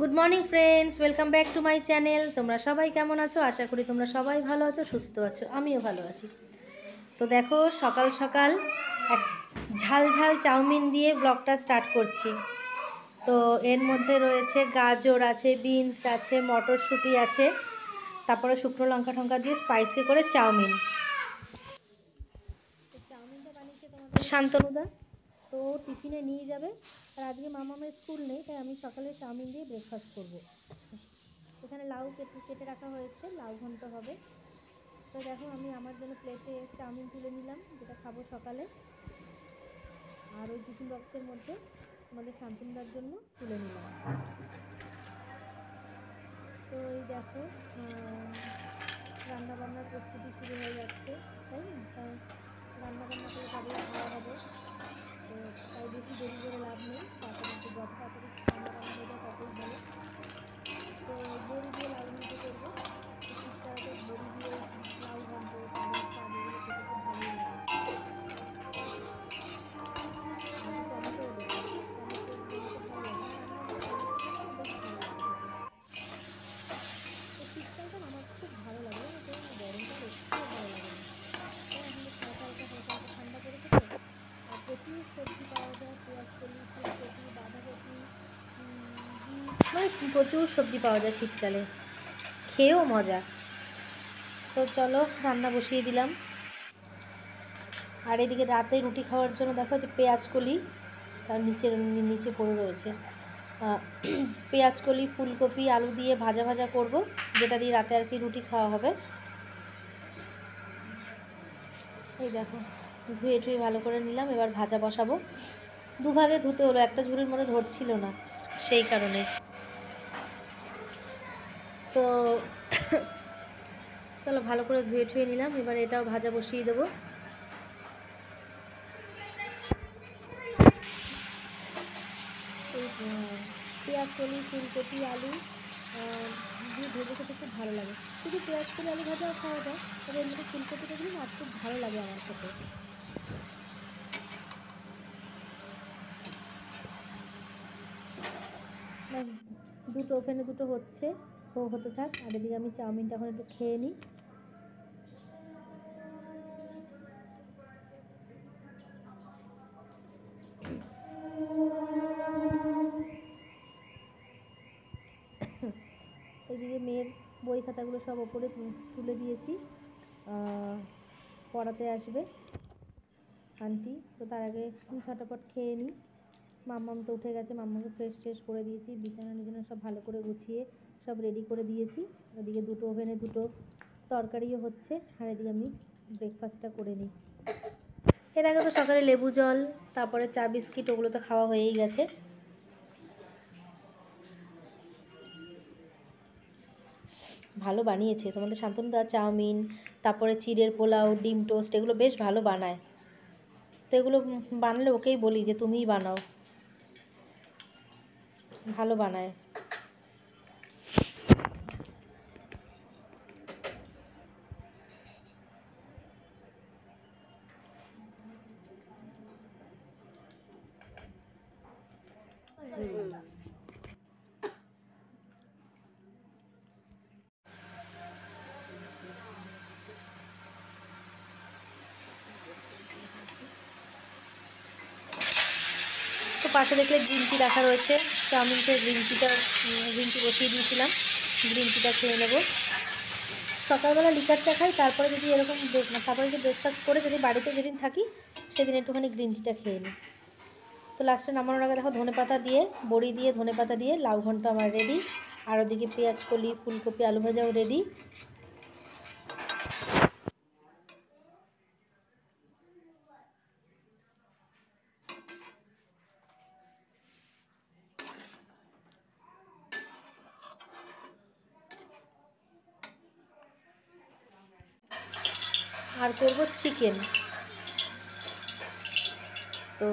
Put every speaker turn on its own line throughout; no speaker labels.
Good morning friends, welcome back to my channel. তোমরা সবাই কেমন আছো? আশা করি তোমরা সবাই ভালো আছো, সুস্থ আছো। আমিও ভালো আছি। তো দেখো, সকাল সকাল এক ঝাল ঝাল চাউমিন দিয়ে ব্লগটা স্টার্ট করছি। তো এর মধ্যে রয়েছে গাজর আছে, বিনস আছে, মটরশুঁটি আছে, তারপরে শুকনো লঙ্কা টঙ্কা দিয়ে স্পাইসি করে চাউমিন। তো চাউমিনটা বানিয়েছে তোমাদের শান্তনুদা। তো টিফিনে নিয়ে যাবে। আর আজকে মামামের স্কুল নেই, তাই আমি সকালে চাউমিন দিয়ে ব্রেকফাস্ট করব। এখানে লাউ কেটে রাখা হয়েছে, লাউ ঘন্ট হবে। তো দেখো, আমি আমার জন্য প্লেটে চাউমিন তুলে নিলাম, যেটা খাবো সকালে। আর ওই টিফিন বক্সের মধ্যে আমাদের শান্তনুদার জন্য তুলে নিলাম। তো এই দেখো, রান্না বান্নার প্রস্তুতি শুরু হয়ে যাচ্ছে, তাই না? কারণ রান্না বান্না করে তবেই খাওয়া হবে। তো তাই বেশি দেরি করে লাভ নেই, তাড়াতাড়ি যত তাড়াতাড়ি রান্না বান্না হয়ে যায় ততই ভালো। তো বড়ি দিয়ে লাউ ঘন্ট করবো। তো শীতকালে তো বড়ি দিয়ে লাউ ঘন্ট, পালং শাক এগুলো খেতে খুব ভালোই লাগে। আর টমেটোও দেবো, টমেটো দিলে তো ভালো লাগে। আমার রান্নার মধ্যে টমেটো দেবো না, বেশ ভালো লাগে খেতে। তো শীতকালটা আমার খুব ভালো লাগে, জানো তো। গরমকাল একটুও ভালো লাগে না। তাই এখন তো হালকা হালকা হালকা হালকা ঠান্ডা পড়েছে তো। আর প্রচুর সবজি পাওয়া যায়, পেঁয়াজকলি, ফুলকপি, বাঁধাকপি, বিট, মানে প্রচুর সবজি পাওয়া যায় শীতকালে, খেয়েও মজা। তো চলো, রান্না বসিয়ে দিলাম। আর এদিকে রাতে রুটি খাওয়ার জন্য দেখো যে পেঁয়াজকলি তার নিচে পড়ে রয়েছে। পেঁয়াজকলি, ফুলকপি, আলু দিয়ে ভাজা ভাজা করব, যেটা দিয়ে রাতে আর কি রুটি খাওয়া হবে। এই দেখো, ধুয়ে টুয়ে ভালো করে নিলাম, এবার ভাজা বসাবো। দুভাগে ধুতে হলো, একটা ঝুড়ির মধ্যে ধরছিল না, সেই কারণে। তো চলো, ভালো করে ধুয়ে টুয়ে নিলাম, এবার এটাও ভাজা বসিয়ে দেবো। এই পেঁয়াজকলি, ফুলকপি, আলু দিয়ে ভেজে খেতে খুব ভালো লাগে। শুধু পেঁয়াজকলি আলু ভাজাও খাওয়া যায়, তবে এর মধ্যে ফুলকপিটা দিলে না খুব ভালো লাগে আমার খেতে। দুটো ওখানে দুটো হচ্ছে, হতে থাক। আর এদিকে আমি চাউমিনটা এখন একটু খেয়ে নিই। এদিকে মেয়ের বই খাতাগুলো সব ওপরে তুলে দিয়েছি, পড়াতে আসবে আন্টি। তো তার আগে ঝটাপট খেয়ে নিই। মাম্মাম তো উঠে গেছে, মাম্মাকে ফ্রেশ করে দিয়েছি, বিছানা সব ভালো করে গুছিয়ে সব রেডি করে দিয়েছি। ওদিকে দুটো ওভেনে দুটো তরকারিও হচ্ছে, আর এদিকে আমি ব্রেকফাস্টটা করে নিই। এর আগে তো সকালে লেবু জল, তারপরে চা বিস্কিট, ওগুলো তো খাওয়া হয়েই গেছে। ভালো বানিয়েছে তোমাদের শান্তনুদা চাউমিন, তারপরে চিড়ের পোলাও, ডিম টোস্ট, এগুলো বেশ ভালো বানায়। তো এগুলো বানালে ওকেই বলি যে তুমিই বানাও, ভালো বানায়। তো পাশে দেখলে গ্রিন টি রাখা রয়েছে, চাউমিনকে গ্রিন টি বসিয়ে দিয়েছিলাম, গ্রিন টিটা খেয়ে নেবো। সকালবেলা লিকার চা খাই, তারপরে যদি এরকম তারপরে যদি ব্রেকফাস্ট করে যদি বাড়িতে যেদিন থাকি সেদিন একটুখানি গ্রিন টিটা খেয়ে নিই। তো লাস্টে নামানোর আগে দেখো, ধনেপাতা দিয়ে, বড়ি দিয়ে, ধনেপাতা দিয়ে লাউ ঘন্ট আমার রেডি। আর ওদিকে পেঁয়াজকলি, ফুলকপি, আলু ভাজাও রেডি। আর করবো চিকেন। তো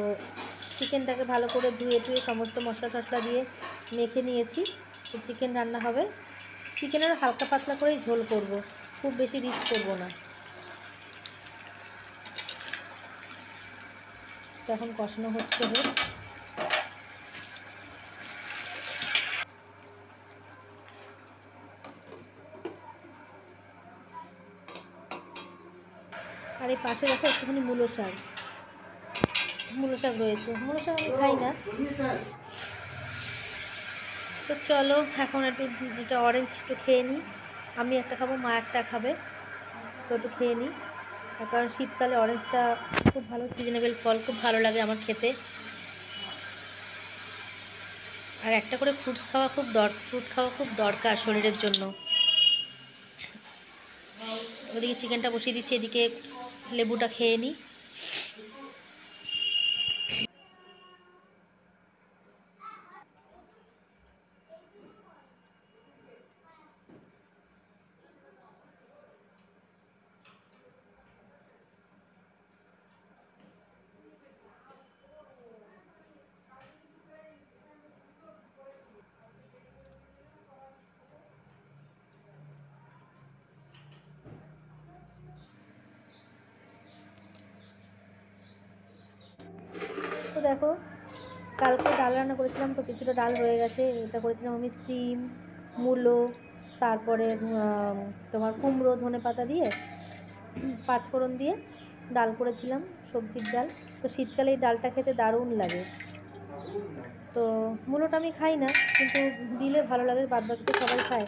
চিকেনটাকে ভালো করে ধুয়ে টুয়ে সমস্ত মশলা টশলা দিয়ে মেখে নিয়েছি। তো চিকেন রান্না হবে। চিকেনের হালকা পাতলা করেই ঝোল করব, খুব বেশি রিচ করব না। তো এখন কষানো হচ্ছে। আর এই পাশে দেখো একটুখানি মূলো শাক রয়েছে। মূলো শাক আমি খাই না। তো চলো এখন একটু দুটো অরেঞ্জ একটু খেয়ে নিই। আমি একটা খাবো, মা একটা খাবে। তো একটু খেয়ে নিই, কারণ শীতকালে অরেঞ্জটা খুব ভালো সিজনেবল ফল, খুব ভালো লাগে আমার খেতে। আর একটা করে ফ্রুট খাওয়া খুব দরকার শরীরের জন্য। ওদিকে চিকেনটা বসিয়ে দিচ্ছি, এদিকে লেবুটা খেয়ে নিই। তো দেখো কালকে ডাল রান্না করেছিলাম, তো কিছুটা ডাল রয়ে গেছে। এটা করেছিলাম আমি সিম, মূলো, তারপরে তোমার কুমড়ো, ধনেপাতা দিয়ে, পাঁচফোড়ন দিয়ে ডাল করেছিলাম, সবজির ডাল। তো শীতকালে এই ডালটা খেতে দারুণ লাগে। তো মূলোটা আমি খাই না, কিন্তু দিলে ভালো লাগে, বাদবাকি তো সবাই খায়।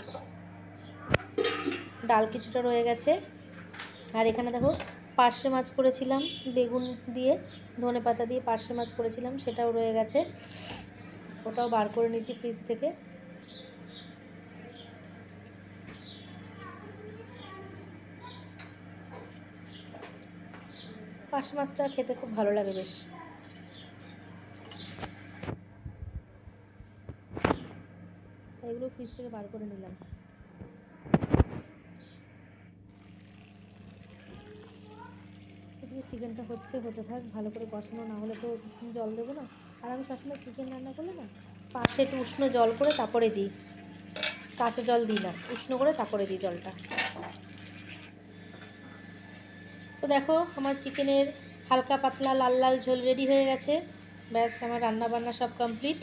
ডাল কিছুটা রয়ে গেছে। আর এখানে দেখো পার্শে মাছ করেছিলাম বেগুন দিয়ে, ধনেপাতা দিয়ে পার্শে মাছ করেছিলাম, সেটাও রয়ে গেছে। ওটাও বার করে নিয়েছি ফ্রিজ থেকে। পার্শে মাছটা খেতে খুব ভালো লাগে বেশ। এগুলো ফ্রিজ থেকে বার করে নিলাম। এদিকে চিকেনটা হতে থাক, ভালো করে কষানো, না হলে তো জল দেবো না। আর আমি সবসময় চিকেন রান্না করলে না পাশে একটু উষ্ণ জল করে তারপরে দিই, কাঁচা জল দিই না, উষ্ণ করে তারপরে দিই জলটা। তো দেখো আমার চিকেনের হালকা পাতলা লাল লাল ঝোল রেডি হয়ে গেছে। ব্যাস আমার রান্না বান্না সব কমপ্লিট।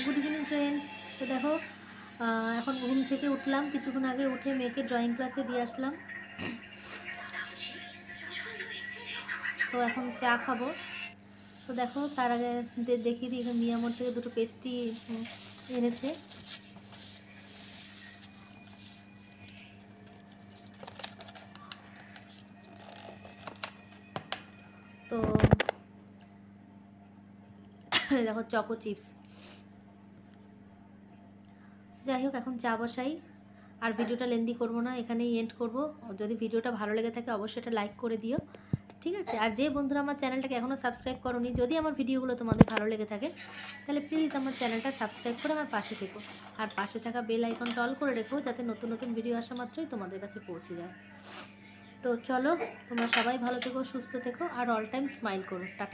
Good evening friends. তো দেখো এখন ঘুম থেকে উঠলাম, কিছুক্ষণ আগে উঠে মেয়েকে ড্রয়িং ক্লাসে দিয়ে আসলাম। তো এখন চা খাবো। তো দেখো তার আগে দেখিয়ে দিই, এখানে মিয়ামোর থেকে দুটো পেস্ট্রি এনেছে। তো দেখো চকো চিপস। যাই হোক এখন চা বসাই, আর ভিডিওটা লেন্দি করবো না, এখানেই এন্ড করব। যদি ভিডিওটা ভালো লেগে থাকে অবশ্যই এটা লাইক করে দিও, ঠিক আছে? আর যে বন্ধুরা আমার চ্যানেলটাকে এখনও সাবস্ক্রাইব করোনি, যদি আমার ভিডিওগুলো তোমাদের ভালো লেগে থাকে তাহলে প্লিজ আমার চ্যানেলটা সাবস্ক্রাইব করে আমার পাশে থেকো। আর পাশে থাকা বেল আইকনটা অল করে রেখো, যাতে নতুন নতুন ভিডিও আসা মাত্রই তোমাদের কাছে পৌঁছে যায়। তো চলো তোমরা সবাই ভালো থেকো, সুস্থ থেকো, আর অল টাইম স্মাইল করো। টাটা।